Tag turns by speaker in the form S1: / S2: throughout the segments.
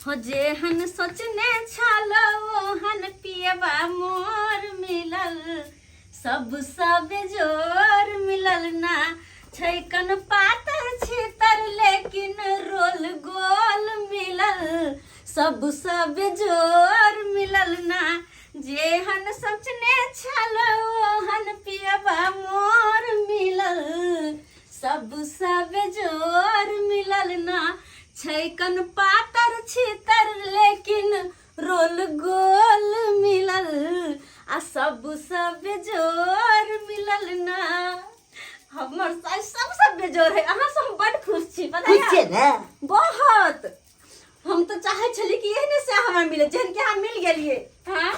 S1: हो जेहन सोचने छलो ओहन पियबा मोर मिलल सब बेजोर मिलल ना छैकन पातर छितर लेकिन रोल गोल मिलल सब बेजोर मिलल ना जेहन सोचने छलो ओहन पियबा मोर मिलल सब बेजोर मिलल ना छैकन पातर छितर लेकिन रोल गोल मिलल आ सब बेजोर मिलल ना हमर सब बेजोर है। अहाँ सब बड़ खुश छी पता है
S2: ना
S1: बहुत। हम तो चाहे छली कि एहने से हमरा मिले जेहन के हम मिल गेलिए। हां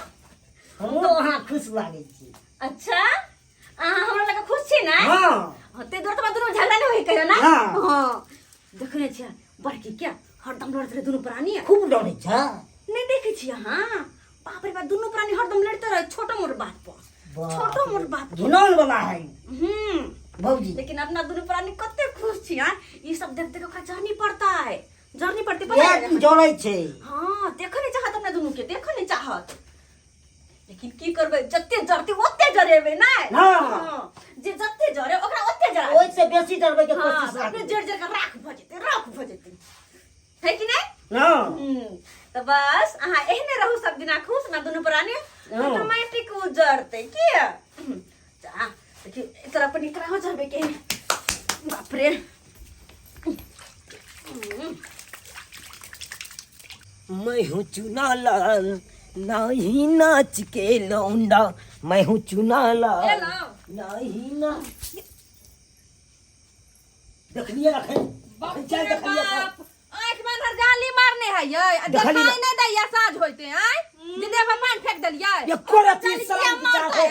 S2: हम तो वहां खुश लागे छी।
S1: अच्छा अहाँ हमरा लगा खुश छी ना?
S2: हां
S1: ते दूर तो दोनों झगड़ा नहीं होई कहियो ना? हां देखने छिया बड़की क्या हरदम लड़ते रहे दोनों प्राणी
S2: खूब लड़े छ
S1: नहीं देखे छिया। हां बाप रे बाप दोनों प्राणी हरदम लड़ते रहे छोटा मोट बात पर छोटा मोट बात
S2: घिनौन वाला है
S1: भौजी। लेकिन अपना दोनों प्राणी कते खुश छी। हां ये सब देख देख के जर्नी पड़ता है जर्नी पड़ते पता है
S2: जोड़े छे।
S1: हां देखो नहीं चाहत अपना दोनों के देखो नहीं चाहत लेकिन की करबे जत्ते जरते ओत्ते जरेबे ना। हां जे जत्ते जरे ओकरा ओत्ते जरा
S2: ओइ से बेसी जरबे के कोशिश
S1: करबे अपने जड़ जड़ के राख भ जेते है कि नहीं?
S2: हां
S1: तो बस अहाँ एहने रहू सब दिना खुश ना दोनों प्राणी ऑटोमेटिक उजरते किया जा देखिए एकरा पर निकरा हो जाबे के बाप रे।
S2: मैं हूँ चुना लाल नहीं नाच के लौंडा मैं हूँ चुना लाल नहीं ना देखलिए रखे
S3: आंख में नरजाली मारने है ये दिखाई नहीं दैया साँझ होते हैं दीदी पर पानी फेंक दलिया
S2: एको रति सलाम चाहे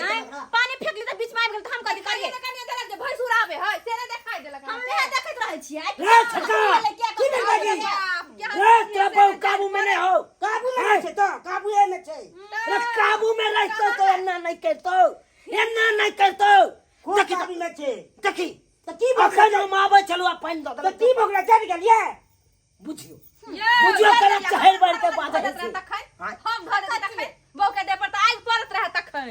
S1: पानी फेंक ली त बीच में आबि गेल त हम कथि करिए
S3: कनिया देलक जे भैंस उड़ावे है तेरे दिखाई देलक
S1: हम ले देखैत रहै छियै
S2: रे छक्का की नहीं लगी रे तेरा बहु काबू में नहीं हो काबू में नहीं छे तो काबू है में छे रे काबू में रहतो तो एना नहीं करतो देखी काबू में छे देखी त की भगला हम आबे चलो पानी दो त की भगला चढ़ गेलिए बुझियो बुझियो करे चहल बढ़ के बात है
S3: हम घर से तखै बौ के दे पर त आग परत रहे तखै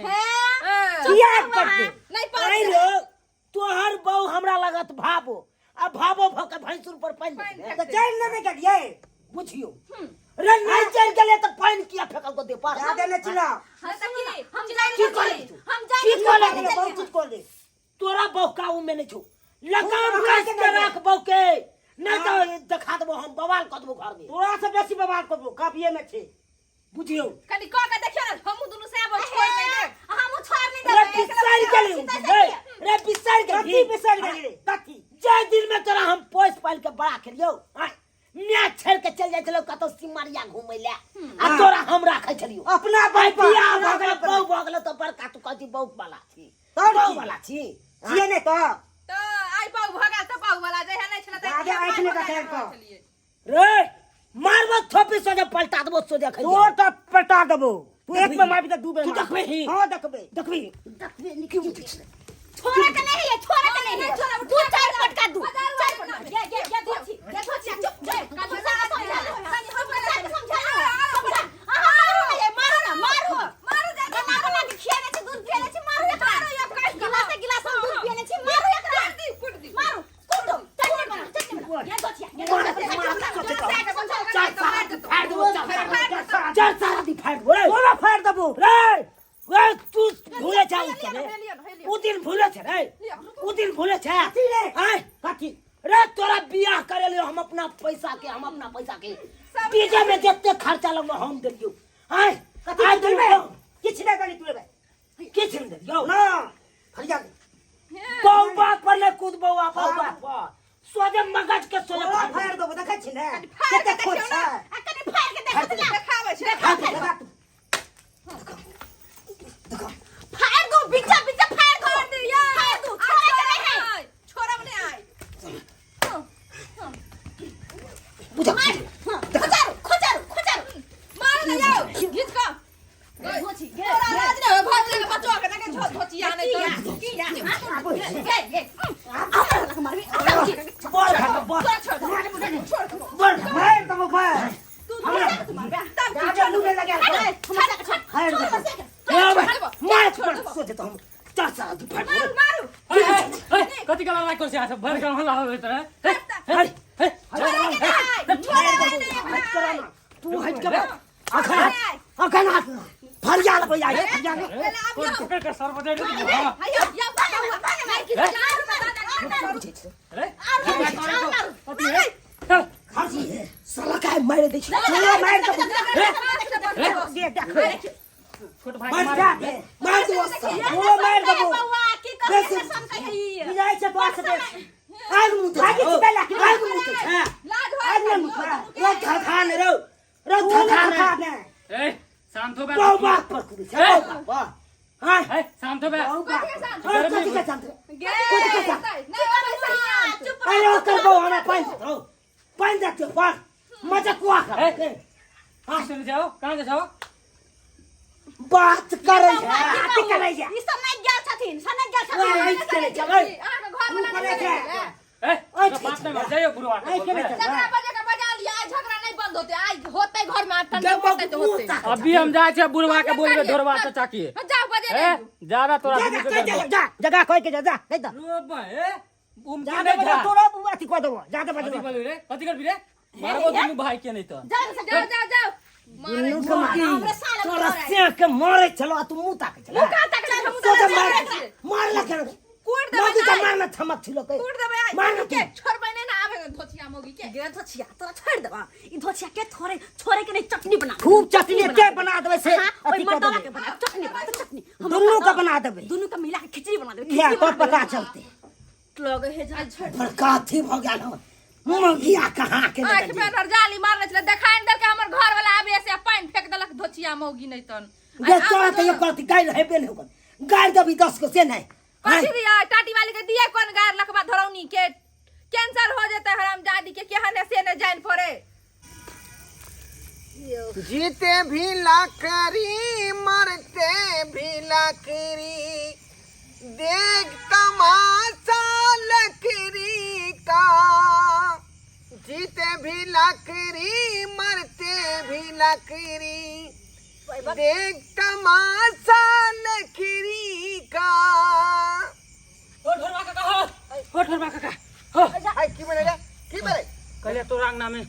S2: किया पड़ते
S3: नहीं पर
S2: आई लो तोहर बहू हमरा लगत भाबो आ भाबो भके भैंसुर पर पानी त चढ़ नहीं गेलिए बुझियो रे नहीं चढ़ गेले त पानी किया फेकल को दे पार याद नहीं चिल्ला
S3: हम
S2: की करे बहुत चीज कर दे तोरा बहू काऊ में नहीं छु लगाम कस के रख बहू के नहीं तो दिखा देबो हम बवाल कर देबो घर में तोरा से बेसी बवाल कर देबो कापिए में छे बुझियो
S3: कनी क के देखियो ना हम दुनु से आबो छोड़ नहीं दे
S1: हम छोड़ नहीं
S2: रे
S1: देबे
S2: बिसार गेली रे बिसार गेली बिसार गेली ताकी जे दिन में तोरा हम पोस पाल के बड़ा खेलियो मैं छेड़ के चल जाय छलो कतो सिमरिया घुमै ले आ तोरा हम राखै छलियो अपना बिया भगल बहु भगल तो बड़का तू कहती बहु वाला छी बहु वाला छी छिए ने तो
S3: आई पाऊ भगा त पाऊ वाला जे है नहीं छला त
S2: आगे आइखने का ठहर को रे मारबो थोपी सोजे पलटा देबो सोजे खै तो त पलटा देबो तू एक में मार के डूबे तू देखबे हां देखबे निकल
S1: छोरा के नहीं है तू चार पटका दू ये धोची चुप जा का समझा मारो ना मारो जा ना के खियाने से दूध पियाने से मारो एकरा गिलास दूध पियाने से मारो एकरा मारो कूद दो चल ये धोची
S2: चार सारा दी फाड़ बोले बोला फाड़ दबो रे वे तू भूले जा उ दिन भूले छे रे उ दिन भूले छे हां काठी रे तोरा बियाह करे ले हम अपना पैसा के डीजे में जत्ते खर्चा लगलो हम देलियो हां आज देबे किछ नहीं करी तू बे किछ नहीं देलियो ना खरिया बहु बात पर ले कूद बहु बात पर सोजे मगज के सोजे फाड़ दो देखै छी ने कते खोज छै
S1: कनी फाड़ के
S3: देखावे छै
S2: देखो
S1: फाड़ दो बिचा फाड़ दो फाड़ दो
S3: छोरा बने आई
S2: बुझा
S1: खोचारो
S3: मार ना जाओ घिच का
S1: धोची
S3: तोरा राज ने भाग ले बचवा के देखे धोची आने तो
S1: की या
S2: बोल बोल बोल कराना तू हट के अखन फरियाद हो जाए फरियाद
S4: कौन पकड़ के सर बजा दे हां अरे
S2: खासी है साला का मार दे चलो मार दे देख
S4: छोट भाई
S2: मार दो वो मार दो विजय से बात से आज मुझे आज पहला आज मुझे आज ने मुझे रो खान
S4: ए शांत हो बे
S2: वो बात पर कुछ वाह हां
S4: ए शांत हो बे
S2: कोई का शांत
S3: चुप
S2: अरे कर दो हमें पांच जाते वाह मजा कुआ
S4: हां सुन जाओ कहां जाओ
S2: बात करे है
S1: ई सब नहीं गेल छथिन सने गेल छथिन
S2: चलो
S3: घर वाला
S4: ए बात ना कर जाइयो बुढ़वा
S3: झगड़ा बजे का बजा लिया आज झगड़ा नहीं बंद होते आज होते घर में ठंडा होते तो होते
S4: अभी हम जाए छे बुढ़वा के बोलबे ढोरवा तो चाकी
S3: जाओ बजे
S4: ए ज्यादा तोरा बुद्धि के
S2: जा जगह कोई के जा नहीं तो
S4: रो बे उम के
S2: जा
S4: नहीं
S2: बजा
S4: था
S2: तोरा बुआ थी को दो ज्यादा
S4: कथी
S2: बजा
S4: बोलू रे कथी करबी रे मारबो दुनु भाई के नहीं तो
S3: जाओ
S2: इन्नु के मार
S1: हमरे साल
S2: तोरा से के मारे चलो तू मुंह ताक चला
S3: मुंह का तक हम
S2: तो मार ला कर
S3: कूट दे
S2: मोगी का मारना थमक छिलो के
S3: कूट दे भाई
S2: मारना
S3: के छोड़ बने ना आवे धोतिया मोगी के
S1: गे धोछिया तोरा छोड़ देबा ई धोछिया के छोरे के नहीं चटनी बना
S2: खूब चटनी के बना देबे से
S1: ओई
S2: अथी कर
S1: मर्दाना के
S2: देबे
S1: बना चटनी बना चटनी
S2: दोनों का बना देबे
S1: दोनों का मिला के खिचड़ी बना देबे
S2: या तो पका चलते
S1: लगे हे जा छोड़
S2: पर काथी भ गेल हो मुंगिया कहां के
S3: आंख में रजाली मारने चले देखाइन दर के हमर घर वाला आबे से पानी फेंक देलक धोतिया मोगी नहीं तन
S2: ये तोरा तो ये कहती गाय हेबे नहीं होगन गाय दबी 10 को से नहीं
S3: कथी दिया टाटी वाली के दिए कोन गार लखबा धरौनी के कैंसर हो जेते हरामजादी के केहने से न जान पड़े
S5: जीते भी लाकरी मरते भी लाकरी देख तमाशा लकड़ी का जीते भी लाकरी मरते भी लाकरी देख तमाशा लकड़ी का
S4: ओ ढोरवा काका हो
S5: हाय की बने की बने
S4: कहले तोरा अंगना में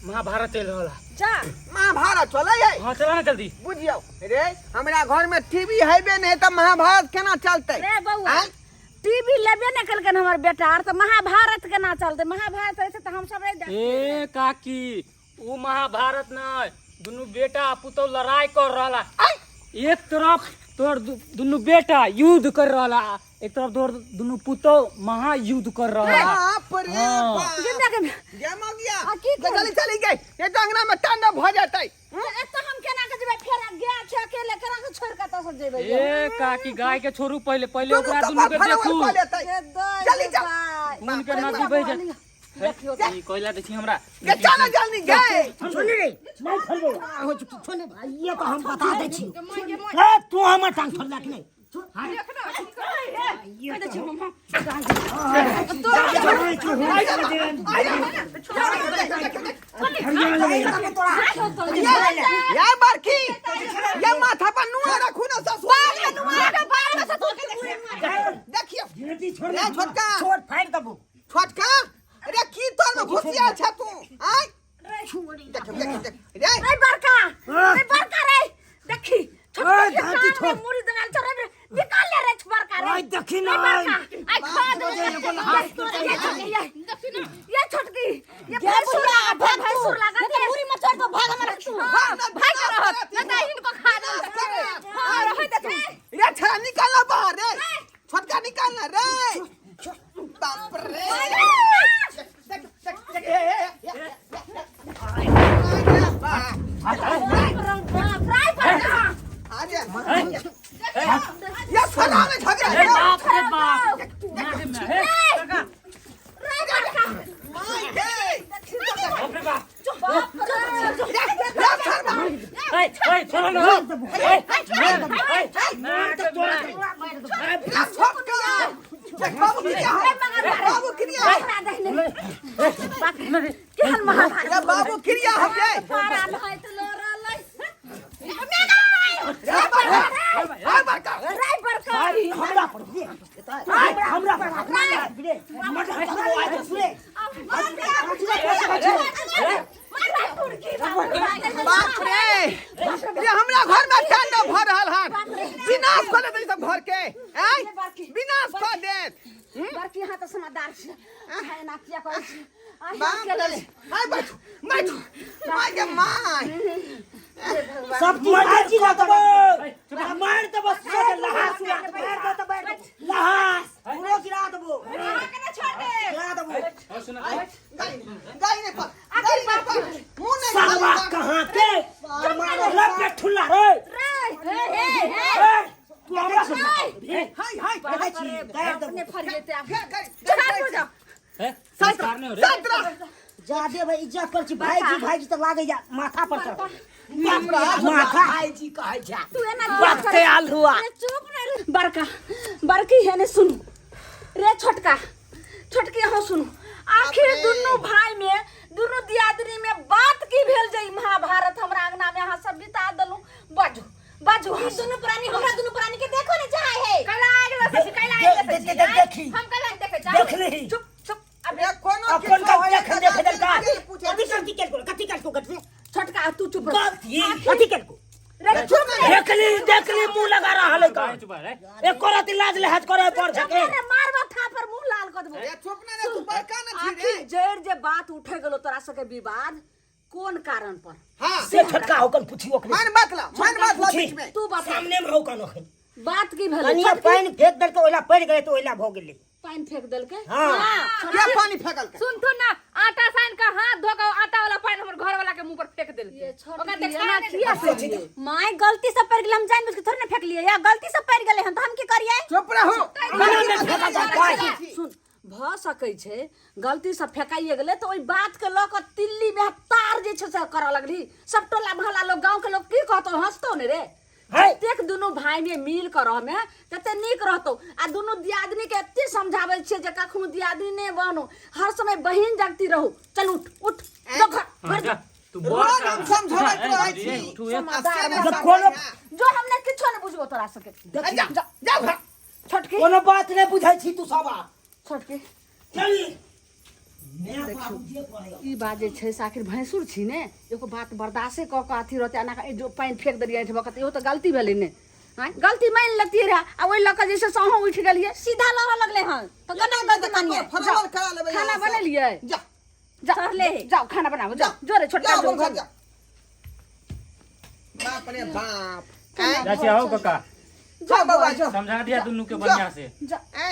S4: महाभारत चल रहला
S3: जा
S5: महाभारत चले है
S4: हां चला ना जल्दी
S5: बुझियो रे हमरा घर में टीवी हैबे नहीं त महाभारत केना चलते
S1: रे बउआ टीवी लेबे न कलकन हमर बेटा आर त महाभारत केना चलते महाभारत ऐसे त हम सब नहीं
S4: ए काकी ऊ महाभारत न दुनु बेटा पुतौ लड़ाई कर रहला एक तरफ तोर दुनु बेटा युद्ध कर रहला एक तरफ तोर दुनु पुतौ महायुद्ध कर रहला
S5: बाप रे बाप गेम हो गया चली चली गई ये तो अंगना में टांडा भ जातै
S1: त हम केना के जेबे फेर गया छ अकेले केना के छोड़ के त सब जेबे
S4: ए काकी गाय के छोड़ू पहले ओकरा दुनु के देखू
S5: चली जा
S4: मन के नदी बह जा ई कोइला देखी हमरा
S5: के चला जल्दी गए
S2: सुन रे नहीं छोड़बो हो छोने भाई ये तो हम बता दे छी ए तू हमर टांग छोड़ लाख नहीं
S5: या बरखी ये माथा पर नुआ रखू ना देखियो
S2: छोड़
S5: छोटका
S2: छोड़ फाड़ दबो
S5: छोटका अरे की तोर में घुसिया छ तू आय देख रे
S1: बड़का रे देखी
S2: घाटी छोड़
S1: मुड़ी दगाल छोड़ निकाल ले रे बड़का रे
S2: ओए देखी ना
S1: आई खा दे ये छोटकी ये भैंसुर लगा के पूरी में छोड़ दो भाग हमारा तू भाग कर ना इनको खा दो हां रह दे
S5: रे छरा निकालना बाहर रे छोटका निकालना रे बाप रे ये फला में झगड़ा
S4: बाप रे बाप मारे में हे काका
S5: माय हे
S4: बाप रे बाप
S5: रे
S4: ए छोड़ ना
S5: बाबू क्रिया
S1: केहन महाभारत
S5: बाबू क्रिया हम रे
S1: पारा लय त लोरा लय
S2: हमरा पर हमरा पर
S5: बाप रे ये हमरा घर में ठंडा भर रहल हन विनाश कर दे सब घर के हैं विनाश कर दे
S1: बड़की यहाँ तो समझदार छै है ना किया करे छै
S5: बाप रे हाय बैठो बैठो माय के माय
S2: सब मार जी ना दबो मार दे बस लहास मार दे तो बैठ लहास पूरा गिरा दबो गिरा दबो
S5: गाय ने पर मुंह नहीं
S2: सालवा कहां के लब पे ठुल्ला रे तू हमरा से
S5: हाय हाय
S2: देखै छी गाय
S1: अपने फरिएते आप
S4: संस्कार नहीं हो रे
S2: जादे भाई इज्जत कर छी भाईजी तो लागे जा माथा पर चढ़
S5: माथा
S2: भाईजी कहै जा
S1: तू एना
S2: बात के आल हुआ
S1: चुप रे बड़की है ने सुन रे छोटकी हो सुन आखिर दुनु भाई में दुनु दियादनी में बात की भेल जई महाभारत हमरा अंगना में अहाँ सब बिता दलु बाजू दुनु प्राणी हमरा दुनु प्राणी के देखो ने चाहे है
S3: कैला आगे से
S2: देखी
S3: हम कैला देखे
S2: देख ली
S3: चुप
S5: अबे कोनो
S2: अपन का देख का अभी कथी कर
S1: छोटका तू चुप
S2: कथी कर
S1: रे चुप
S2: देख ली मुंह लगा रहा है का
S4: चुप रे
S2: एक कोराती लाज लेहज करे पड़ सके
S1: रे मारवा था पर मुंह लाल कर देबो
S5: ए चुप ना रे तू बड़का न छी रे
S1: आखिर जड़ जे बात उठे गेलो तोरा सके विवाद कोन कारण पर
S5: हां
S2: से छोटका होकन पुछियो के
S5: मन बतला बीच में
S1: तू बता
S2: सामने में होकन होकन
S1: बात की भेल
S2: कनिया पानी फेंक दल तो ओला पड़ गए तो ओला भ गेली
S1: पानी फेंक देल के
S2: हां
S5: क्या पानी फेंकल के
S3: सुन तो ना आटा सान का हाथ धो के आटा वाला पानी हमर घर वाला के मुंह पर फेंक देल
S1: ये
S3: ओका
S1: छोटकी
S3: देखा
S1: ना किया से माय गलती से पड़ गेल हम जान बुझ के थोड़ी ना फेंक लिए या गलती से पड़ गेले हम तो हम की करिए
S5: चुप रहो
S2: मना में फेंका जाता है
S1: सुन भ सकै छै गलती से फेंकाइए गेले तो ओई बात के लोग तिल्ली में तार जे छै से करऽ लगली सब टोला भला लोग गांव के लोग की कहतो हंसतो ने रे प्रत्येक दुनु भाई में मिल कर रहमे कते नीक रहतो आ दुनु दियादनी के एते समझाबै छियै जे कखनो दियादनी ने बनो हर समय बहिन जगती रहू चल उठ जो घर
S4: जा तू
S5: रोज
S4: बोल
S5: हम समझावत रहै छी
S1: जो हमने किछो ने बुझबो तोरा सके
S5: जा
S1: छोटकी
S2: कोनो बात नहीं बुझै छी तू सब
S1: छोटकी
S2: चली मैं बाबू जे कहै
S1: ई बाजे छै से आखिर भैंसुर छी ने एको बात बर्दाश्त क के अथी रहते ना जो पानी फेंक देलिए ठबक इहो तो गलती भेलै ने हां गलती मान लेती रहा आ ओइ लक जैसे सहौ उठ गेलिए सीधा लह लगले हन तो गना गलती मानिए
S5: फरमान करा लेबै
S1: खाना बना लिए
S5: जा
S1: ले जाओ खाना बनाओ जाओ जोरे छोटका
S5: जा
S1: जो
S5: घर जा बाप रे बाप
S4: जाची आओ काका
S5: जा बाबा जा
S4: समझा दिया दुनू के बढ़िया से
S5: ऐ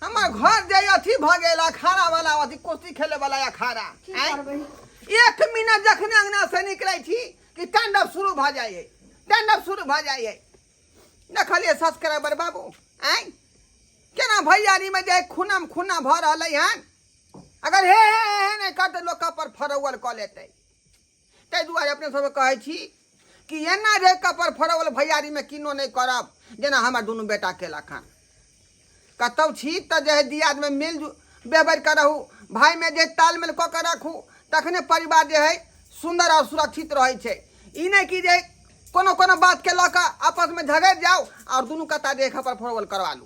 S5: हमर घर जाय अथी भ गेला खाना वाला अथी कुश्ती खेले वाला या खारा ऐ 1 मिनट जखने अंगना से निकलै छी कि तांडव शुरू भ जाइए देखलिए सब्सक्राइबर बाबू ऐ केना भैयारी में जे खूना भ रहलै हन अगर हे नहीं करते लोग पर फरवल क लेते तै दुआरे अपने सब कहै छी कि एना रे कपर फरवल भैयारी में किनो नहीं करब जेना हमर दुनू बेटा केला खान कतौ छी त जे दियाद में मिल व्यवहार करहु भाई में जे तालमेल क के रखू तखने परिवार जे है सुंदर और सुरक्षित रहे छे ई नहीं कि जे कोनो बात के लक आपस में झगड़ जाओ और दुनू कता देख पर फरवल करवा लू